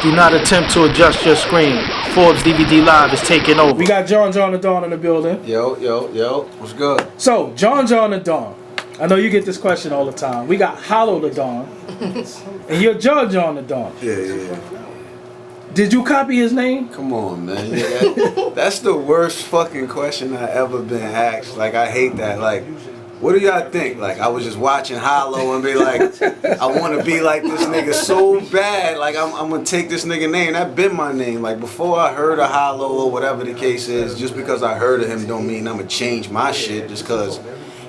Do not attempt to adjust your screen. Forbes DVD Live is taking over. We got John the Don in the building. Yo. What's good? So, John the Don. I know you get this question all the time. We got Hollow the Don. And you're John the Don. Yeah. Did you copy his name? Come on, man. Yeah, that's the worst fucking question I ever been asked. Like, I hate that. Like, what do y'all think? Like, I was just watching Hollow and be like, I want to be like this nigga so bad. Like, I'm going to take this nigga name. That been my name. Like, before I heard of Hollow or whatever the case is, just because I heard of him don't mean I'm going to change my shit just because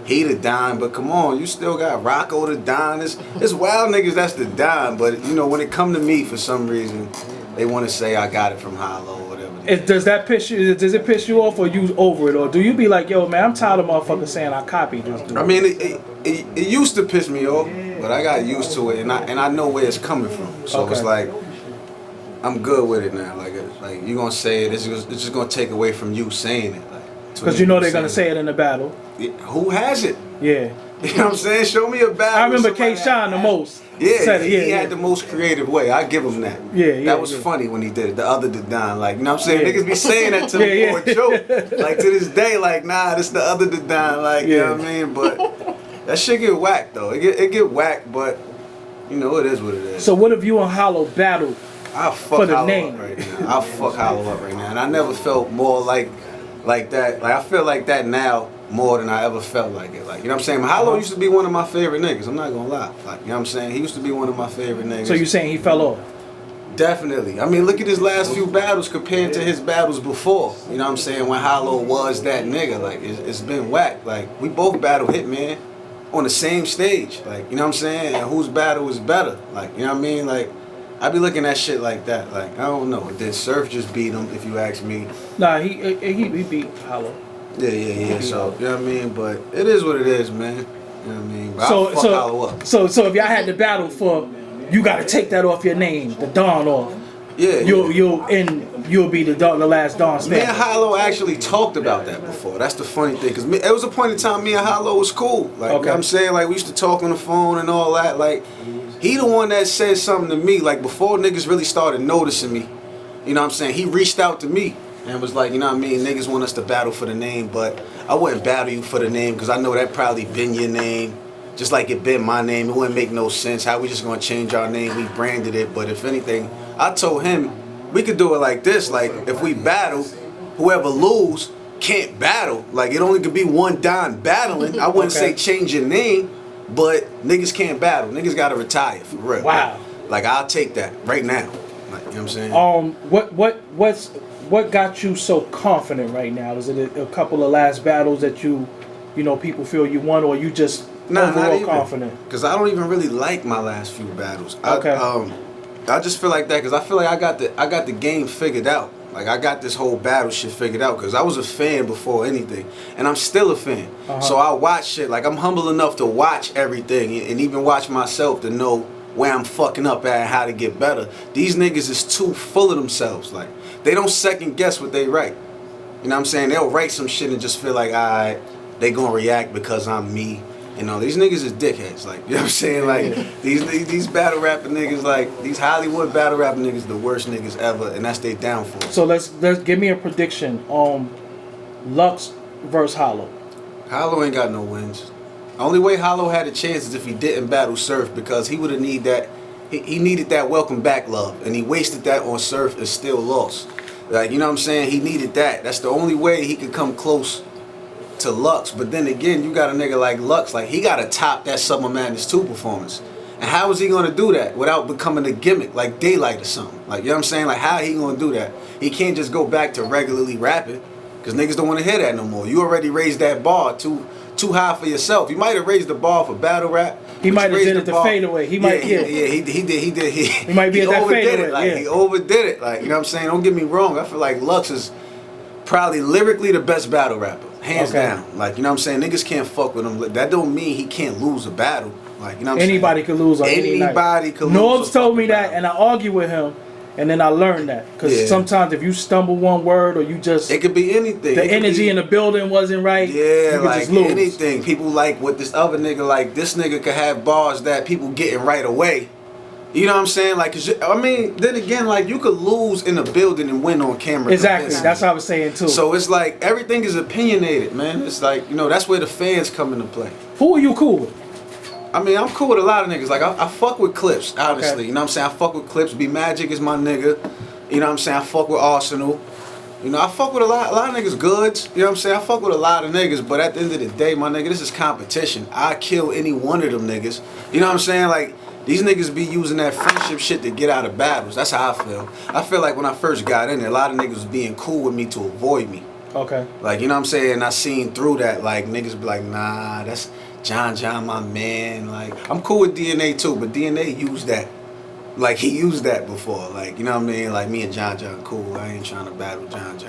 he the Don. But come on, you still got Rocco the Don. It's wild niggas that's the Don. But, you know, when it come to me, for some reason, they want to say I got it from Hollow. Does it piss you off, or you over it, or do you be like, yo, man, I'm tired of motherfuckers saying I copied this dude? I mean, it used to piss me off, but I got used to it, and I know where it's coming from. So It's like I'm good with it now. Like you gonna say it, it's just gonna take away from you saying it. Because you know they're gonna say it in the battle. Who has it? Yeah. You know what I'm saying? Show me a battle. I remember K-Shine the most. Yeah, he had the most creative way. I give him that. That was funny when he did it. The other Don, like, you know what I'm saying? Niggas be saying that to me for a joke. Like, to this day, like, nah, this the other Don, like, you know what I mean? But that shit get whacked, though. It get whacked, but, you know, it is what it is. So what if you and Hollow battled I'll fuck Hollow up right now. I'll fuck Hollow up right now. And I never felt more like that. Like, I feel like that now more than I ever felt like it. Like, you know what I'm saying? Hollow used to be one of my favorite niggas. I'm not gonna lie. Like, you know what I'm saying? He used to be one of my favorite niggas. So you saying he fell off? Definitely. I mean, look at his last few battles compared to his battles before. You know what I'm saying? When Hollow was that nigga. Like, it's been whack. Like, we both battle Hitman on the same stage. Like, you know what I'm saying? And whose battle is better? Like, you know what I mean? Like, I be looking at shit like that. Like, I don't know. Did Surf just beat him, if you ask me? Nah, he beat Hollow. Yeah. So, you know what I mean? But it is what it is, man. You know what I mean? But I'll fuck Hollow up. So if y'all had to battle for, you got to take that off your name, the Don off. Yeah. You'll be the last Don standing. Me and Hollow actually talked about that before. That's the funny thing, because it was a point in time me and Hollow was cool. Like, you know what I'm saying? Like, we used to talk on the phone and all that. Like, he the one that said something to me, like, before niggas really started noticing me. You know what I'm saying? He reached out to me and was like, you know what I mean? Niggas want us to battle for the name, but I wouldn't battle you for the name because I know that probably been your name. Just like it been my name. It wouldn't make no sense. How we just gonna change our name? We branded it, but if anything, I told him we could do it like this. Like, if we battle, whoever lose can't battle. Like, it only could be one Don battling. I wouldn't say change your name, but niggas can't battle. Niggas gotta retire for real. Wow. Like, I'll take that right now. Like, you know what I'm saying? What got you so confident right now? Is it a couple of last battles that you know people feel you won, or you just overall confident? Because I don't even really like my last few battles. I just feel like that because I feel like I got the game figured out. Like, I got this whole battle shit figured out because I was a fan before anything, and I'm still a fan. So I watch shit. Like, I'm humble enough to watch everything and even watch myself to know where I'm fucking up at and how to get better. These niggas is too full of themselves. Like, they don't second guess what they write. You know what I'm saying? They'll write some shit and just feel like, alright, they gonna react because I'm me. You know, these niggas is dickheads. Like, you know what I'm saying? Like, these battle rapping niggas, like, these Hollywood battle rapping niggas, the worst niggas ever, and that's their downfall. So let's give me a prediction on Lux versus Hollow. Hollow ain't got no wins. The only way Hollow had a chance is if he didn't battle Surf, because he would have need that. He needed that welcome back love, and he wasted that on Surf and still lost. Like, you know what I'm saying? He needed that. That's the only way he could come close to Lux. But then again, you got a nigga like Lux, like, he gotta top that Summer Madness 2 performance. And how is he gonna do that without becoming a gimmick like Daylight or something? Like, you know what I'm saying? Like, how he gonna do that? He can't just go back to regularly rapping, because niggas don't want to hear that no more. You already raised that bar too high for yourself. You might have raised the bar for battle rap. He might have did it to fade away. He might, he did. He might be at that fade away. Like, he overdid it. Like, you know what I'm saying? Don't get me wrong. I feel like Lux is probably lyrically the best battle rapper, hands down. Like, you know what I'm saying? Niggas can't fuck with him. That don't mean he can't lose a battle. Like, you know what I'm saying? Anybody could lose on any night. Anybody could lose. Norbs told me that, and I argue with him. And then I learned that, because sometimes if you stumble one word or you just, it could be anything. The energy in the building wasn't right. Yeah, you could like just lose. anything. People like what this other nigga, like, this nigga could have bars that people getting right away, You know what I'm saying? Like, then again, like, you could lose in a building and win on camera. Exactly. That's what I was saying, too. So it's like, everything is opinionated, man. It's like, that's where the fans come into play. Who are you cool with? I mean, I'm cool with a lot of niggas. Like, I fuck with Clips, honestly. Okay. You know what I'm saying? I fuck with Clips. B Magic is my nigga. You know what I'm saying? I fuck with Arsenal. I fuck with a lot of niggas goods. You know what I'm saying? I fuck with a lot of niggas, but at the end of the day, my nigga, this is competition. I kill any one of them niggas. You know what I'm saying? Like, these niggas be using that friendship shit to get out of battles. That's how I feel. I feel like when I first got in there, a lot of niggas was being cool with me to avoid me. Okay. Like, you know what I'm saying? I seen through that. Like, niggas be like, nah, that's John, my man. Like, I'm cool with DNA too, but DNA used that. Like, he used that before. Like, you know what I mean? Like, me and John cool. I ain't trying to battle John.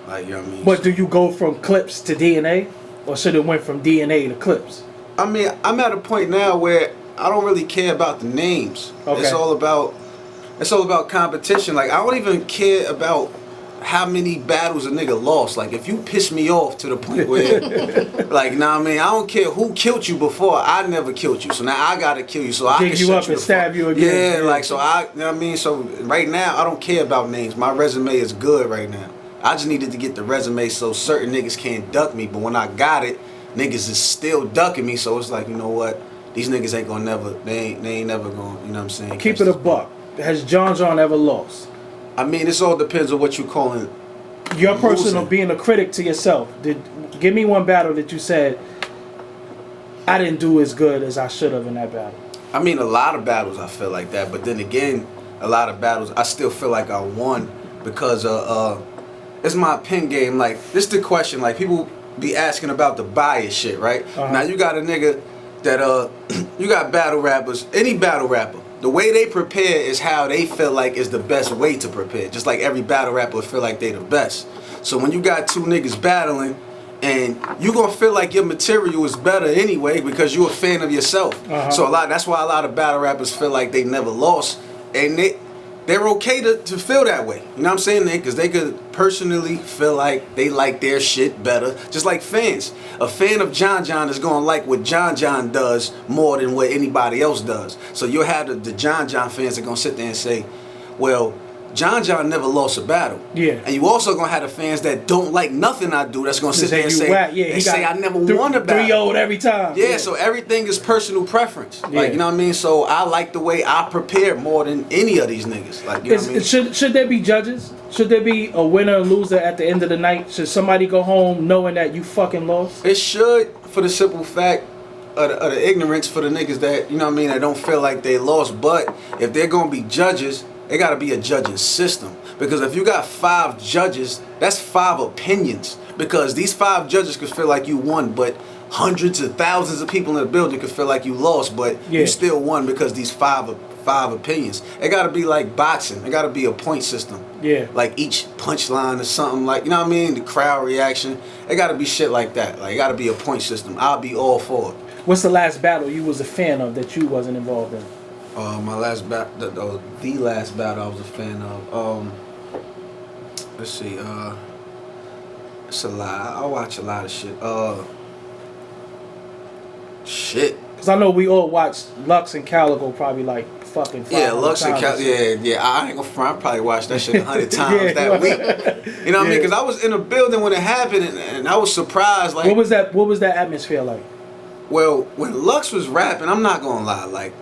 Like, you know what I mean? But do you go from Clips to DNA? Or should it went from DNA to Clips? I mean, I'm at a point now where I don't really care about the names. Okay. It's all about competition. Like, I don't even care about how many battles a nigga lost. Like, if you piss me off to the point where, like, nah, I mean, I don't care who killed you before. I never killed you, so now I gotta kill you, so I can dig you shut up you and stab you again. Yeah, like, so you know what I mean. So right now, I don't care about names. My resume is good right now. I just needed to get the resume so certain niggas can't duck me. But when I got it, niggas is still ducking me. So it's like, you know what? These niggas ain't gonna never. They ain't never gonna. You know what I'm saying? Keep it a buck. Has John ever lost? I mean, this all depends on what you calling. Your personal losing. being a critic to yourself. Give me one battle that you said I didn't do as good as I should have in that battle. I mean, a lot of battles I feel like that, but then again, a lot of battles I still feel like I won because it's my pen game. Like, this the question. Like, people be asking about the bias shit, right? Uh-huh. Now you got a nigga that you got battle rappers. Any battle rapper, the way they prepare is how they feel like is the best way to prepare. Just like every battle rapper feel like they the best. So when you got two niggas battling, and you gonna feel like your material is better anyway because you a fan of yourself. Uh-huh. So that's why a lot of battle rappers feel like they never lost, and they're okay to feel that way. You know what I'm saying? Because they could personally feel like they like their shit better. Just like fans. A fan of John is going to like what John does more than what anybody else does. So you'll have the John fans that are going to sit there and say, well, John never lost a battle. Yeah. And you also going to have the fans that don't like nothing I do that's going to sit there and say I never won a battle. 3-0 every time. Yeah, so everything is personal preference. Yeah. Like, you know what I mean? So I like the way I prepare more than any of these niggas. Like, you know what I mean? Should there be judges? Should there be a winner and loser at the end of the night? Should somebody go home knowing that you fucking lost? It should, for the simple fact of the ignorance for the niggas that, you know what I mean, that don't feel like they lost. But if they're going to be judges, it got to be a judging system. Because if you got 5 judges, that's 5 opinions. Because these 5 judges could feel like you won, but hundreds of thousands of people in the building could feel like you lost, but you still won because these 5 opinions. It got to be like boxing. It got to be a point system. Yeah. Like each punchline or something, like, you know what I mean? The crowd reaction. It got to be shit like that. Like, it got to be a point system. I'll be all for it. What's the last battle you was a fan of that you wasn't involved in? My last battle, the last battle I was a fan of. Let's see. It's a lot. I watch a lot of shit. Shit. Because I know we all watched Lux and Calico probably like fucking 500 Lux and times. yeah. I ain't gonna front. I probably watched that shit 100 times that week. You know what I mean? Because I was in the building when it happened, and I was surprised. Like, what was that atmosphere like? Well, when Lux was rapping, I'm not gonna lie, like,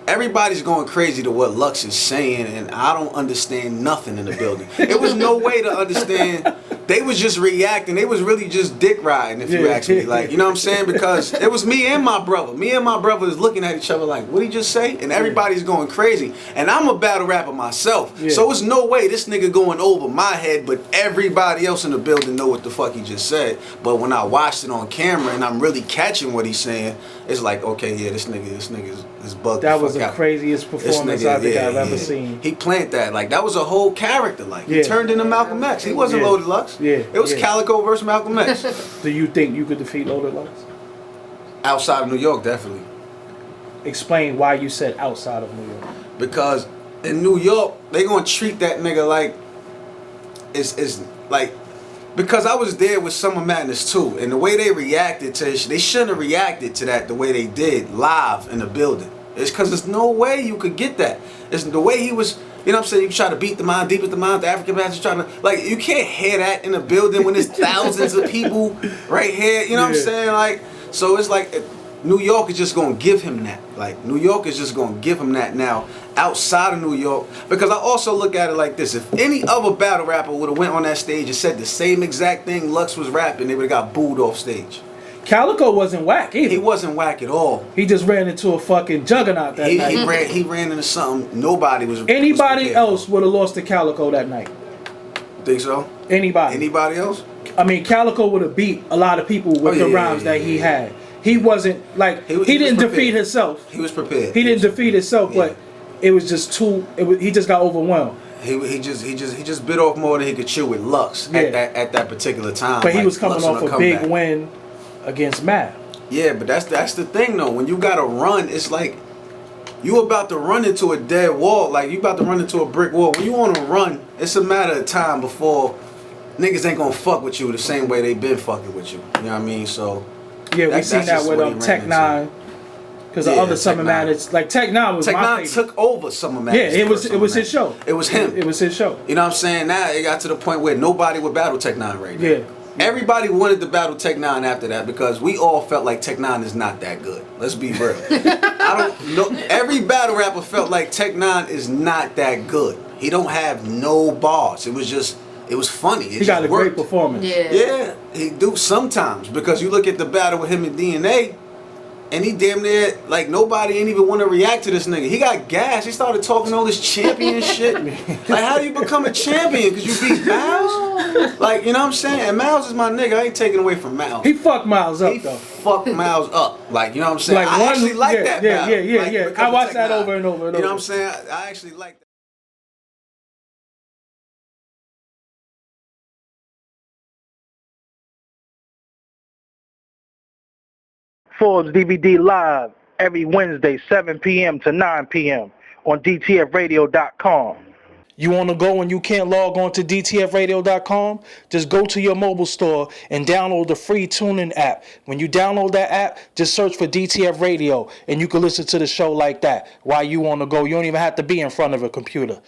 everybody's going crazy to what Lux is saying, and I don't understand nothing in the building. It was no way to understand. They was just reacting. They was really just dick riding, if you ask me. Like, you know what I'm saying? Because it was me and my brother. Me and my brother is looking at each other like, what'd he just say? And everybody's going crazy. And I'm a battle rapper myself. Yeah. So it's no way this nigga going over my head, but everybody else in the building know what the fuck he just said. But when I watched it on camera and I'm really catching what he's saying, it's like, okay, yeah, this nigga is bugged. That was the craziest performance I think I've ever seen. He planned that. Like, that was a whole character. Like, he turned into Malcolm X. He wasn't Loaded Lux. Yeah. It was Calico versus Malcolm X. Do you think you could defeat Loaded Lux? Outside of New York, definitely. Explain why you said outside of New York. Because in New York, they gonna treat that nigga like it's like, because I was there with Summer Madness too, and the way they reacted to it, they shouldn't have reacted to that the way they did live in the building. It's because there's no way you could get that. It's the way he was. You know what I'm saying? You try to beat the mind, deep at the mind, the African bastard trying to, like, you can't hear that in a building when there's thousands of people right here. You know what I'm saying? Like, so it's like New York is just going to give him that. Like, New York is just going to give him that now outside of New York. Because I also look at it like this. If any other battle rapper would have went on that stage and said the same exact thing Lux was rapping, they would have got booed off stage. Calico wasn't whack either. He wasn't whack at all. He just ran into a fucking juggernaut that night. He ran into something nobody was. Anybody else would have lost to Calico that night. Think so? Anybody else? I mean, Calico would have beat a lot of people with the rhymes that he had. He wasn't like he didn't defeat himself. He was prepared. He didn't defeat himself, but it was just too. He just got overwhelmed. He just bit off more than he could chew with Lux at that particular time. But he was coming off a big win against Matt. Yeah, but that's the thing though. When you gotta run, it's like you about to run into a dead wall. Like you about to run into a brick wall. When you on a run, it's a matter of time before niggas ain't gonna fuck with you the same way they been fucking with you. You know what I mean? So yeah, we seen that with Tech 9. Because the other Summer Madness, like Tech 9 was Tech my 9 took over Summer Madness. Yeah, it was his show. It was him. It was his show. You know what I'm saying? Now it got to the point where nobody would battle Tech 9 right now. Yeah. Everybody wanted to battle Tech 9 after that because we all felt like Tech 9 is not that good. Let's be real. I don't know. Every battle rapper felt like Tech 9 is not that good. He don't have no bars. It was funny. He got a great performance. Yeah, he do sometimes because you look at the battle with him and DNA. And he damn near, like, nobody ain't even want to react to this nigga. He got gas. He started talking all this champion shit. Like, how do you become a champion? Because you beat Miles? Like, you know what I'm saying? And Miles is my nigga. I ain't taking away from Miles. He fucked Miles up, though. He fucked Miles up. Like, you know what I'm saying? Like, I actually like that battle. Yeah. I watched that over and over and over. You know what I'm saying? I actually like that. Forbes DVD live every Wednesday, 7 p.m. to 9 p.m. on DTFradio.com. You want to go and you can't log on to DTFradio.com? Just go to your mobile store and download the free TuneIn app. When you download that app, just search for DTF Radio and you can listen to the show like that. While you want to go, you don't even have to be in front of a computer.